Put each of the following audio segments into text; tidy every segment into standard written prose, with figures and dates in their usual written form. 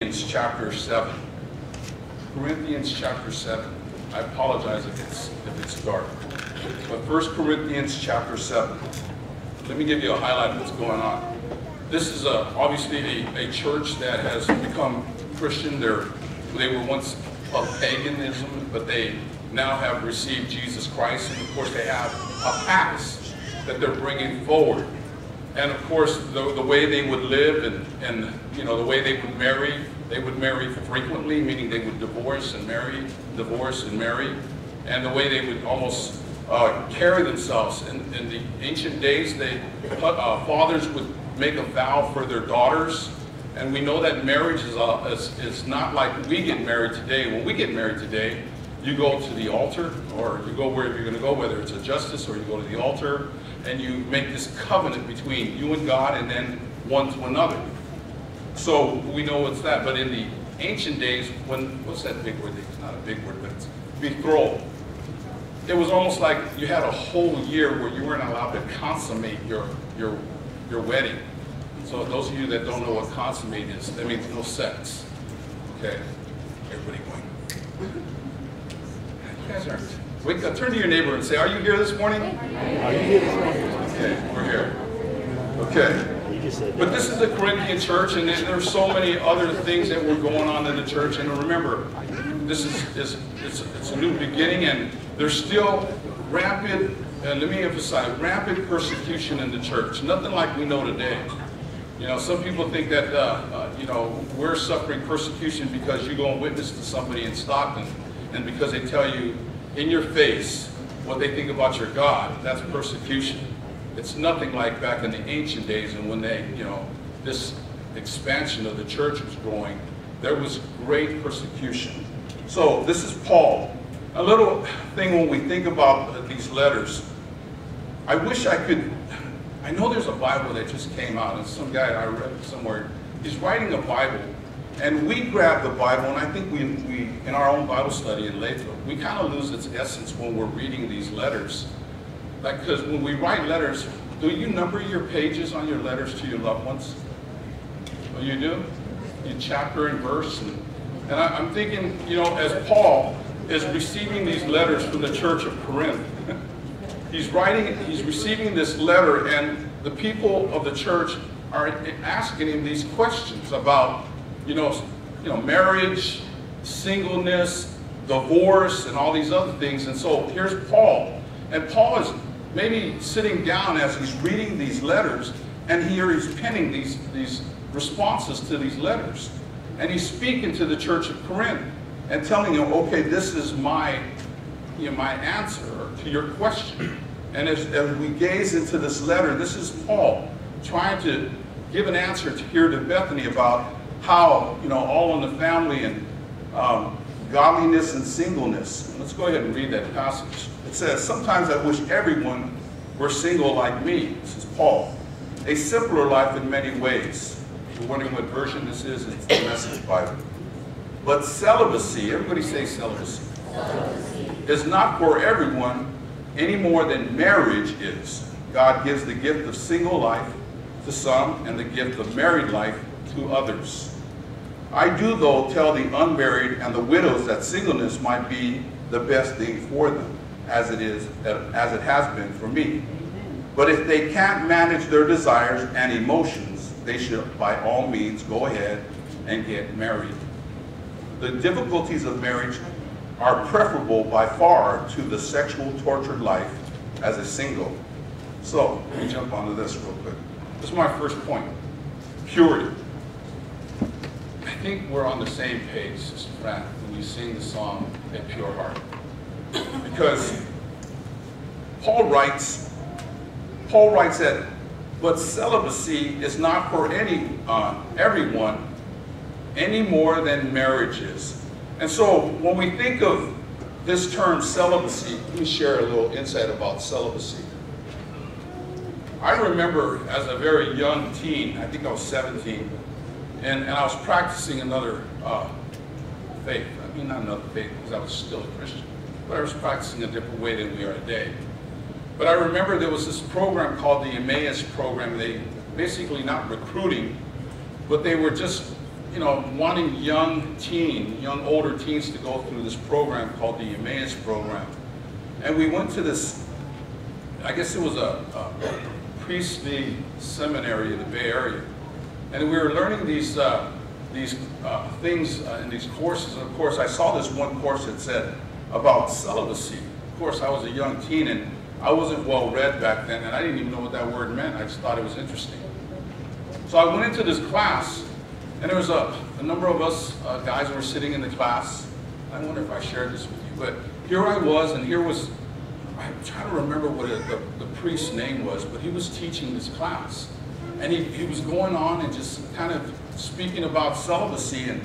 Corinthians chapter 7. Corinthians chapter 7. I apologize if it's dark. But 1 Corinthians chapter 7. Let me give you a highlight of what's going on. This is obviously a church that has become Christian. They were once of paganism, but they now have received Jesus Christ. And of course they have a past that they're bringing forward. And of course, the way they would live and you know, the way they would marry frequently, meaning they would divorce and marry. And the way they would almost carry themselves. In the ancient days, fathers would make a vow for their daughters. And we know that marriage is not like we get married today. When we get married today, you go to the altar, or you go wherever you're going to go, whether it's a justice or you go to the altar, and you make this covenant between you and God and then one to another. So we know what's that. But in the ancient days, what's that big word? It's not a big word, but it's betrothal. It was almost like you had a whole year where you weren't allowed to consummate your wedding. So those of you that don't know what consummate is, that means no sex. Okay? Everybody going. You guys aren't. Wake up, turn to your neighbor and say, are you here this morning? Are you here this morning? Okay, we're here. Okay. But this is the Corinthian church, and there's so many other things that were going on in the church. And remember, this is it's a new beginning, and there's still rampant, and let me emphasize, rampant persecution in the church. Nothing like we know today. You know, some people think that, you know, we're suffering persecution because you go and witness to somebody in Stockton, and because they tell you in your face what they think about your God. That's persecution. It's nothing like back in the ancient days, and when they, you know, this expansion of the church was growing, there was great persecution. So this is Paul. A little thing when we think about these letters, I wish I could, I know there's a Bible that just came out, and some guy I read it somewhere, he's writing a Bible, and we grab the Bible, and I think we in our own Bible study in Lathrop, we kind of lose its essence when we're reading these letters. Like, because when we write letters, do you number your pages on your letters to your loved ones? Oh, you do? You chapter and verse, and I'm thinking, you know, as Paul is receiving these letters from the church of Corinth, he's receiving this letter, and the people of the church are asking him these questions about, you know, marriage, singleness, divorce, and all these other things. And so here's Paul, and Paul is maybe sitting down as he's reading these letters, and here he's penning these responses to these letters, and he's speaking to the church of Corinth and telling them, okay, this is my answer to your question. And as we gaze into this letter, this is Paul trying to give an answer here to Bethany about how, you know, all in the family and godliness and singleness. Let's go ahead and read that passage. It says, sometimes I wish everyone were single like me. This is Paul. A simpler life in many ways. If you're wondering what version this is, it's the Message Bible. But celibacy, everybody say celibacy, is not for everyone any more than marriage is. God gives the gift of single life to some and the gift of married life to others. I do, though, tell the unmarried and the widows that singleness might be the best thing for them, as it has been for me. But if they can't manage their desires and emotions, they should by all means go ahead and get married. The difficulties of marriage are preferable by far to the sexual tortured life as a single. So, let me jump onto this real quick. This is my first point. Purity. I think we're on the same page, Sister Fran, when we sing the song, A Pure Heart. Because Paul writes that, but celibacy is not for everyone any more than marriage is. And so when we think of this term celibacy, let me share a little insight about celibacy. I remember as a very young teen, I think I was 17, and I was practicing another faith. I mean, not another faith, because I was still a Christian, but I was practicing a different way than we are today. But I remember there was this program called the Emmaus program. They basically not recruiting, but they were just you know, wanting young older teens to go through this program called the Emmaus program. And we went to this, I guess it was a priestly seminary in the Bay Area. And we were learning these things in these courses. And of course, I saw this one course that said about celibacy. Of course, I was a young teen and I wasn't well read back then, and I didn't even know what that word meant. I just thought it was interesting. So I went into this class, and there was a number of us guys were sitting in the class. I wonder if I shared this with you, but here I was, and here was, I'm trying to remember what the priest's name was, but he was teaching this class. And he was going on and just kind of speaking about celibacy, and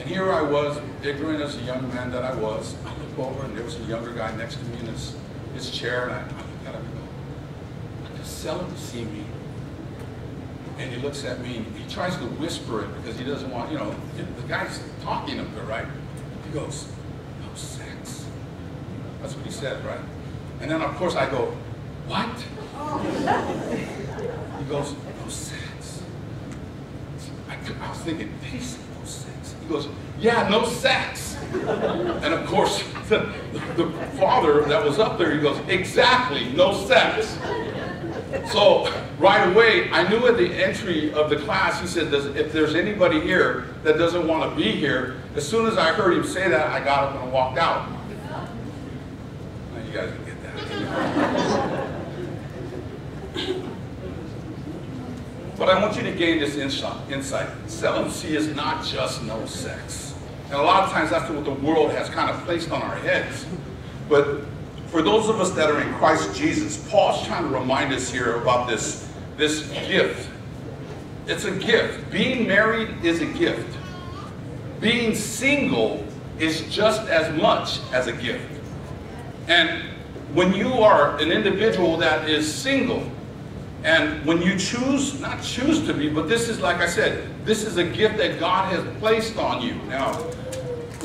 here I was, ignorant as a young man that I was. I look over, and there was a younger guy next to me in his chair, and I look at him and go, what does celibacy mean? And he looks at me, and he tries to whisper it because he doesn't want, you know, the guy's talking up there, right? He goes, no sex. That's what he said, right? And then, of course, I go, what? He goes, no sex. I was thinking, did he say no sex? He goes, yeah, no sex. And of course, the father that was up there, he goes, exactly, no sex. So right away, I knew at the entry of the class, he said, if there's anybody here that doesn't want to be here, as soon as I heard him say that, I got up and walked out. Now you guys can get that. But I want you to gain this insight. Celibacy is not just no sex. And a lot of times that's what the world has kind of placed on our heads. But for those of us that are in Christ Jesus, Paul's trying to remind us here about this gift. It's a gift. Being married is a gift. Being single is just as much as a gift. And when you are an individual that is single, and when you choose, not choose to be, but this is, like I said, this is a gift that God has placed on you. Now,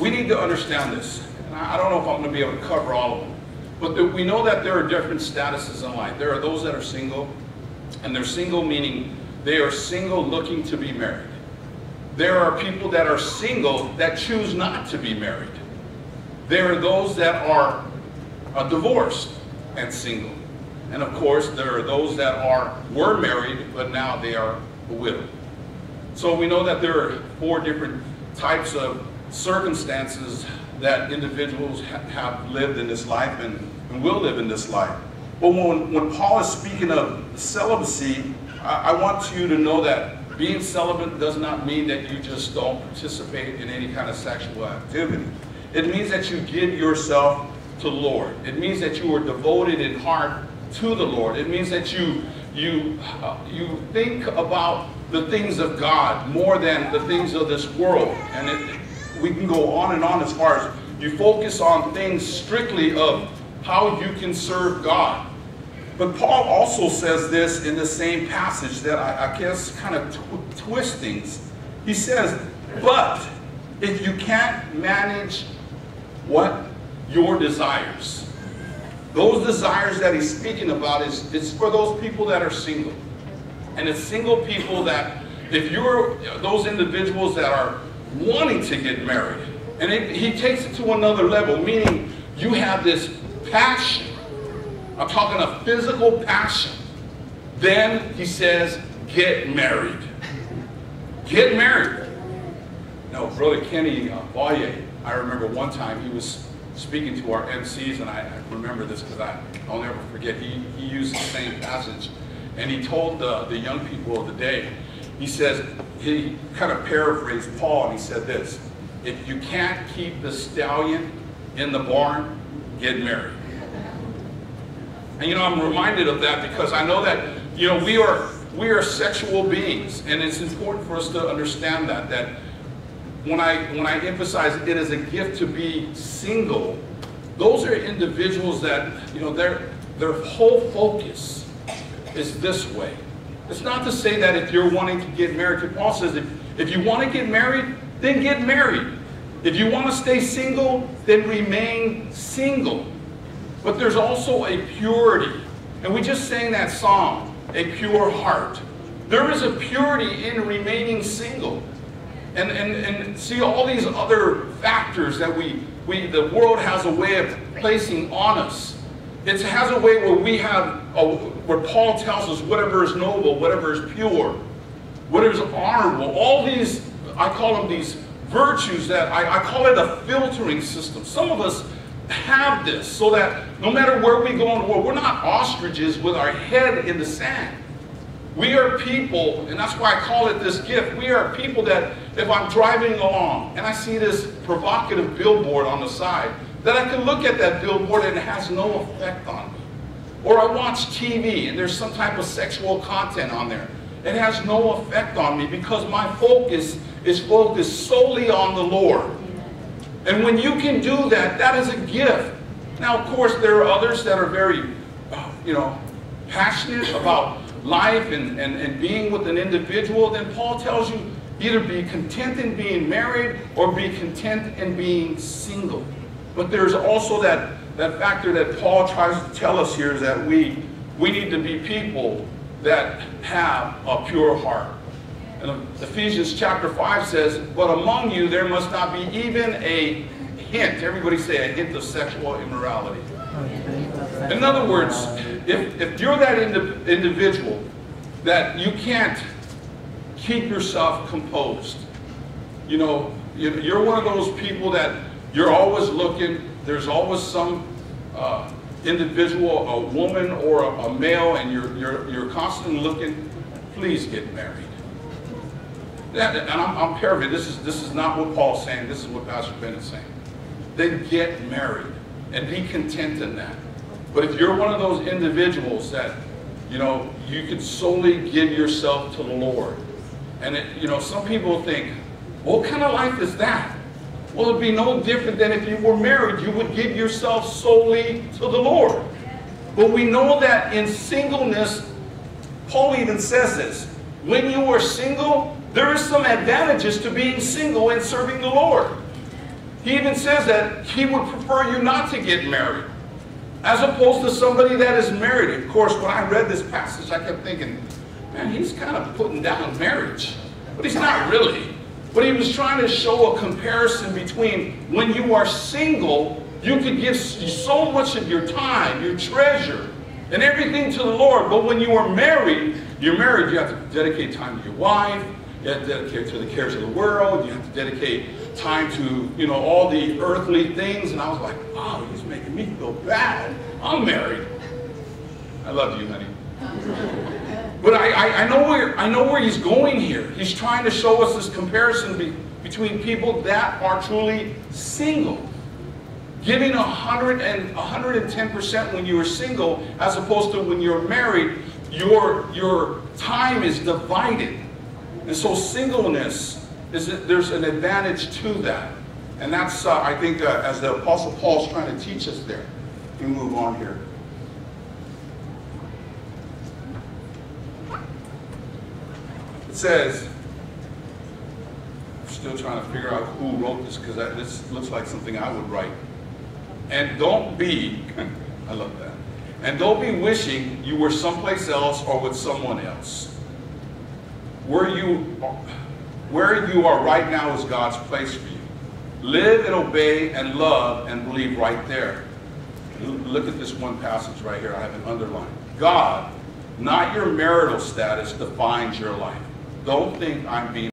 we need to understand this. And I don't know if I'm going to be able to cover all of them. But we know that there are different statuses in life. There are those that are single, and they're single meaning they are single looking to be married. There are people that are single that choose not to be married. There are those that are divorced and single. And of course, there are those that were married, but now they are a widow. So we know that there are 4 different types of circumstances that individuals have lived in this life and will live in this life. But when Paul is speaking of celibacy, I want you to know that being celibate does not mean that you just don't participate in any kind of sexual activity. It means that you give yourself to the Lord. It means that you are devoted in heart to the Lord. It means that you think about the things of God more than the things of this world. And we can go on and on as far as you focus on things strictly of how you can serve God. But Paul also says this in the same passage that I guess kind of twists things. He says, but if you can't manage what? Your desires. Those desires that he's speaking about it's for those people that are single. And it's single people that, if you're those individuals that are wanting to get married, and he takes it to another level, meaning you have this passion. I'm talking a physical passion. Then he says, get married. Get married. No, Brother Kenny Boyer, I remember one time he was speaking to our MCs, and I remember this because I'll never forget. He used the same passage, and he told the young people of the day, he says, he kind of paraphrased Paul, and he said this: if you can't keep the stallion in the barn, get married. And you know, I'm reminded of that because I know that, you know, we are sexual beings, and it's important for us to understand that when I emphasize it is a gift to be single, those are individuals that, you know, their whole focus is this way. It's not to say that if you're wanting to get married, Paul says if you want to get married, then get married. If you want to stay single, then remain single. But there's also a purity. And we just sang that song, A Pure Heart. There is a purity in remaining single. and see all these other factors that the world has a way of placing on us. It has a way where we have, where Paul tells us whatever is noble, whatever is pure, whatever is honorable, all these, I call them these virtues that, I call it a filtering system. Some of us have this so that no matter where we go in the world, we're not ostriches with our head in the sand. We are people, and that's why I call it this gift. We are people that if I'm driving along and I see this provocative billboard on the side, that I can look at that billboard and it has no effect on me. Or I watch TV and there's some type of sexual content on there. It has no effect on me because my focus is focused solely on the Lord. And when you can do that, that is a gift. Now, of course, there are others that are very, passionate about life and being with an individual. Then Paul tells you either be content in being married or be content in being single. But there's also that factor that Paul tries to tell us here is that we need to be people that have a pure heart. And Ephesians chapter 5 says, but among you there must not be even a hint, everybody say a hint of sexual immorality. In other words, if you're that individual that you can't keep yourself composed, you're one of those people that you're always looking, there's always some individual, a woman or a male, and you're constantly looking, please get married. And I'm paraphrasing, this is not what Paul's saying, this is what Pastor Ben is saying. Then get married and be content in that. But if you're one of those individuals that, you can solely give yourself to the Lord. And some people think, what kind of life is that? Well, it'd be no different than if you were married. You would give yourself solely to the Lord. But we know that in singleness, Paul even says this, when you are single, there is some advantages to being single and serving the Lord. He even says that he would prefer you not to get married, as opposed to somebody that is married. Of course, when I read this passage, I kept thinking, man, he's kind of putting down marriage. But he's not really. But he was trying to show a comparison between when you are single, you could give so much of your time, your treasure, and everything to the Lord. But when you are married, you have to dedicate time to your wife, you have to dedicate to the cares of the world, you have to dedicate time to, all the earthly things. And I was like, oh, he's making me feel bad. I'm married. I love you, honey. But I know where he's going here. He's trying to show us this comparison between people that are truly single. Giving 110% when you are single, as opposed to when you're married, your time is divided. And so singleness, there's an advantage to that. And that's, I think, as the Apostle Paul's trying to teach us there. We move on here. It says, I'm still trying to figure out who wrote this, because this looks like something I would write. And don't be, I love that, and don't be wishing you were someplace else or with someone else. Where you are right now is God's place for you. Live and obey and love and believe right there. Look at this one passage right here, I have it underlined. God, not your marital status, defines your life. Don't think I'm being